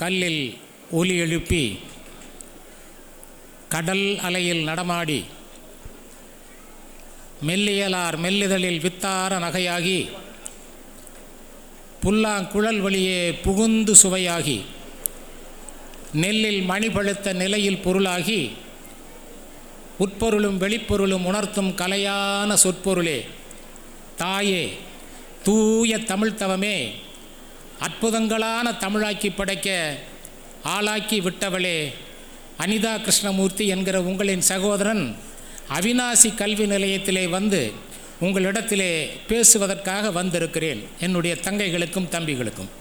கல்லில் ஒலி எழுப்பி கடல் அலையில் நடமாடி மெல்லியலார் மெல்லிதழில் வித்தார நகையாகி புல்லாங்குழல் வழியே புகுந்து சுவையாகி நெல்லில் மணிபழுத்த நிலையில் பொருளாகி உட்பொருளும் வெளிப்பொருளும் உணர்த்தும் கலையான சொற்பொருளே, தாயே, தூய தமிழ்த்தவமே, அற்புதங்களான தமிழாக்கி படைக்க ஆளாக்கி விட்டவளே, அனிதா கிருஷ்ணமூர்த்தி என்கிற உங்களின் சகோதரன் அவிநாசி கல்வி நிலையத்திலே வந்து உங்களிடத்திலே பேசுவதற்காக வந்திருக்கிறேன். என்னுடைய தங்கைகளுக்கும் தம்பிகளுக்கும்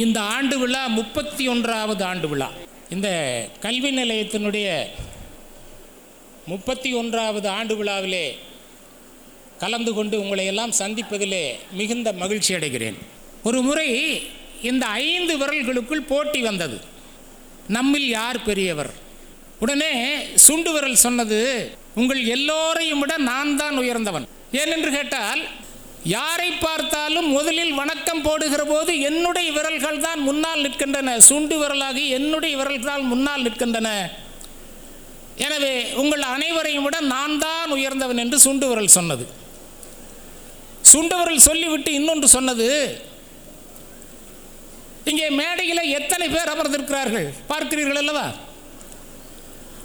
இந்த ஆண்டு விழா 31வது ஆண்டு விழா. இந்த கல்வி நிலையத்தினுடைய 31வது ஆண்டு விழாவிலே கலந்து கொண்டு உங்களை எல்லாம் சந்திப்பதிலே மிகுந்த மகிழ்ச்சி அடைகிறேன். ஒரு முறை இந்த 5 விரல்களுக்குள் போட்டி வந்தது, நம்மில் யார் பெரியவர். உடனே சுண்டு விரல் சொன்னது, உங்கள் எல்லோரையும் விட நான் தான் உயர்ந்தவன். ஏனென்று கேட்டால், யாரை பார்த்தாலும் முதலில் வணக்கம் போடுகிற போது என்னுடைய விரல்கள் தான் முன்னால் நிற்கின்றன, சுண்டு விரலாகி என்னுடைய விரல்கள் தான் முன்னால் நிற்கின்றன. எனவே உங்கள் அனைவரையும் விட நான் தான் உயர்ந்தவன் என்று சுண்டு விரல் சொன்னது. சுண்டு விரல் சொல்லிவிட்டு இன்னொன்று சொன்னது, இங்கே மேடையில் எத்தனை பேர் அமர்ந்திருக்கிறார்கள் பார்க்கிறீர்கள் அல்லவா?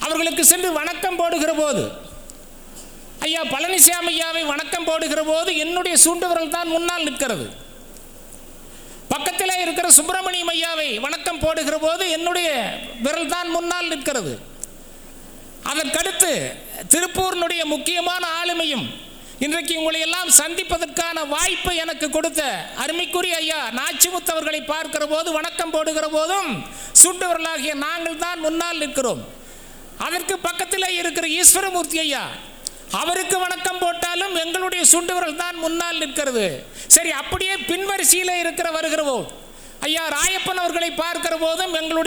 அவர்களுக்கு சென்று வணக்கம் போடுகிற போது, ஐயா பழனிசாமி ஐயாவை வணக்கம் போடுகிற போது என்னுடைய சுண்டு விரல் தான் முன்னால் நிற்கிறது. பக்கத்தில் இருக்கிற சுப்பிரமணியம் ஐயாவை வணக்கம் போடுகிற போது என்னுடைய விரல் தான் முன்னால் நிற்கிறது. அதற்கடுத்து திருப்பூரினுடைய முக்கியமான ஆளுமையும் இன்றைக்கு உங்களை எல்லாம் சந்திப்பதற்கான வாய்ப்பை எனக்கு கொடுத்த அருமைக்குரிய ஐயா நாச்சிமுத்தவர்களை பார்க்கிற போது வணக்கம் போடுகிற போதும் சுண்டு விரலாகிய நாங்கள் தான் முன்னால் நிற்கிறோம். அதற்கு பக்கத்தில் இருக்கிற ஈஸ்வரமூர்த்தி ஐயா, அவருக்கு வணக்கம் போட்டாலும் எங்களுடைய சுண்டு விரல் தான் முன்னால் நிற்கிறது. சரி, அப்படியே பின்வரிசையில் வருகிறவோம் ஐயா ராயப்பன் அவர்களை பார்க்கிற போதும் எங்களுடைய